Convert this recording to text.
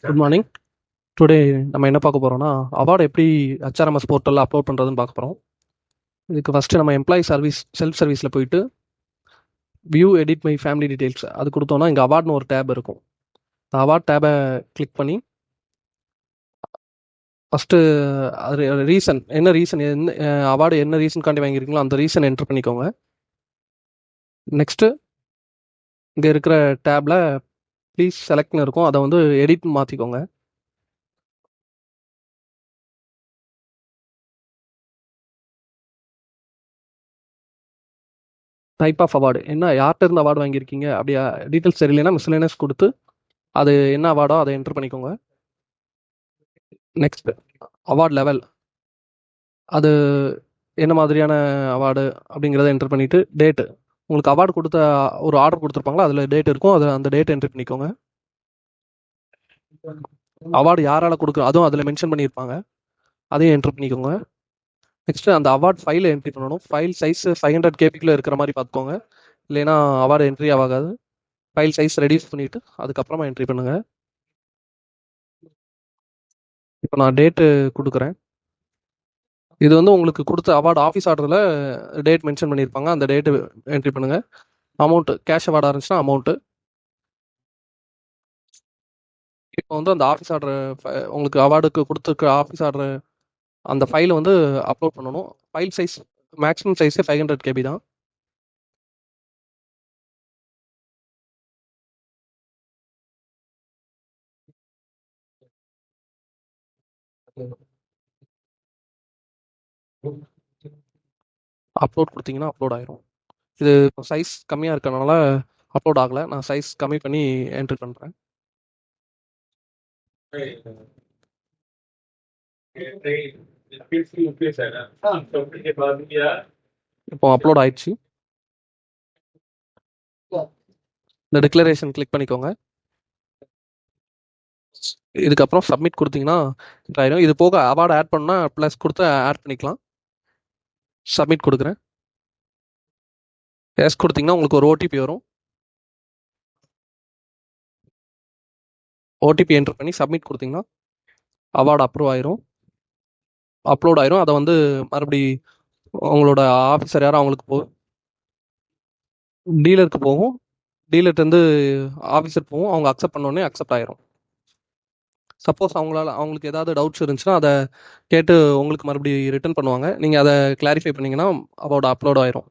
Good morning. Today நம்ம என்ன பார்க்க போகிறோம்னா அவார்டு எப்படி HRMS போர்ட்டலில் அப்லோட் பண்ணுறதுன்னு பார்க்க போகிறோம். இதுக்கு ஃபஸ்ட்டு நம்ம எம்ப்ளாயி சர்வீஸ் செல்ஃப் சர்வீஸில் போயிட்டு view edit my family details அது கொடுத்தோன்னா இங்கே அவார்டுன்னு ஒரு டேப் இருக்கும். இந்த அவார்ட் டேபை கிளிக் பண்ணி ஃபஸ்ட்டு அது ரீசன் என்ன அவார்டு என்ன ரீசன்காண்டி வாங்கியிருக்கீங்களோ அந்த ரீசன் என்ட்ரு பண்ணிக்கோங்க. நெக்ஸ்ட்டு இங்கே இருக்கிற டேப்பில் ப்ளீஸ் செலக்ட்னு இருக்கும், அதை வந்து எடிட் மாற்றிக்கோங்க. டைப் ஆஃப் அவார்டு என்ன, யார்கிட்ட இருந்து அவார்டு வாங்கியிருக்கீங்க அப்படியா டீட்டெயில்ஸ் தெரியலனா மிஸ்லேனியஸ் கொடுத்து அது என்ன அவார்டோ அதை என்ட்ரு பண்ணிக்கோங்க. நெக்ஸ்ட் அவார்ட் லெவல், அது என்ன மாதிரியான அவார்டு அப்படிங்கிறத என்ட்ரு பண்ணிவிட்டு டேட்டு, உங்களுக்கு அவார்டு கொடுத்த ஒரு ஆர்டர் கொடுத்துருப்பாங்களா அதில் டேட் இருக்கும், அது அந்த டேட் என்ட்ரு பண்ணிக்கோங்க. அவார்டு யாரால் கொடுக்குறோம் அதுவும் அதில் மென்ஷன் பண்ணியிருப்பாங்க, அதையும் என்ட்ரு பண்ணிக்கோங்க. நெக்ஸ்ட்டு அந்த அவார்ட் ஃபைலை என்ட்ரி பண்ணணும். ஃபைல் சைஸ் 500 கேபிக்குள்ளே இருக்கிற மாதிரி பார்த்துக்கோங்க, இல்லைன்னா அவார்டு என்ட்ரி ஆகாது. ஃபைல் சைஸ் ரெடியூஸ் பண்ணிவிட்டு அதுக்கப்புறமா என்ட்ரி பண்ணுங்கள். இப்போ நான் டேட்டு கொடுக்குறேன். இது வந்து உங்களுக்கு கொடுத்த அவார்டு ஆஃபீஸ் ஆர்டரில் டேட் மென்ஷன் பண்ணியிருப்பாங்க, அந்த டேட்டு என்ட்ரி பண்ணுங்கள். அமௌண்ட்டு கேஷ் அவார்டாக இருந்துச்சுன்னா அமௌண்ட்டு. இப்போ வந்து அந்த ஆஃபீஸ் ஆர்டர் உங்களுக்கு அவார்டுக்கு கொடுத்துருக்க ஆஃபீஸ் ஆர்டர் அந்த ஃபைலை வந்து அப்லோட் பண்ணணும். ஃபைல் சைஸ் மேக்ஸிமம் சைஸே 500 KB தான். அப்லோட் கொடுத்தீங்கன்னா அப்லோட் ஆயிரும். இது சைஸ் கம்மியாக இருக்கனால அப்லோட் ஆகலை, நான் சைஸ் கம்மி பண்ணி என்ட்ரி பண்ணுறேன். இப்போ அப்லோட் ஆயிடுச்சு. இந்த டிக்ளரேஷன் கிளிக் பண்ணிக்கோங்க. இதுக்கப்புறம் சப்மிட் கொடுத்தீங்கன்னா ஆயிரும். இது போக அவார்டு ஆட் பண்ணால் ப்ளஸ் கொடுத்து ஆட் பண்ணிக்கலாம். சப்மிட் கொடுக்குறேன். எஸ் கொடுத்தீங்கன்னா உங்களுக்கு ஒரு ஓடிபி வரும். ஓடிபி என்ட்ரு பண்ணி சப்மிட் கொடுத்தீங்கன்னா அவார்டு அப்ரூவ் ஆயிரும், அப்லோட் ஆயிரும். அதை வந்து மறுபடி உங்களோட ஆஃபீஸர் யாரும் அவங்களுக்கு டீலருக்கு போகும், டீலர்லேருந்து ஆஃபீஸர் போகும், அவங்க அக்செப்ட் பண்ணோடனே அக்செப்ட் ஆயிரும். சப்போஸ் அவங்களுக்கு ஏதாவது டவுட்ஸ் இருந்துச்சுன்னா அதை கேட்டு உங்களுக்கு மறுபடியும் ரிட்டர்ன் பண்ணுவாங்க, நீங்கள் அதை கிளாரிஃபை பண்ணிங்கன்னா அவார்டு அப்லோட் ஆயிரும்.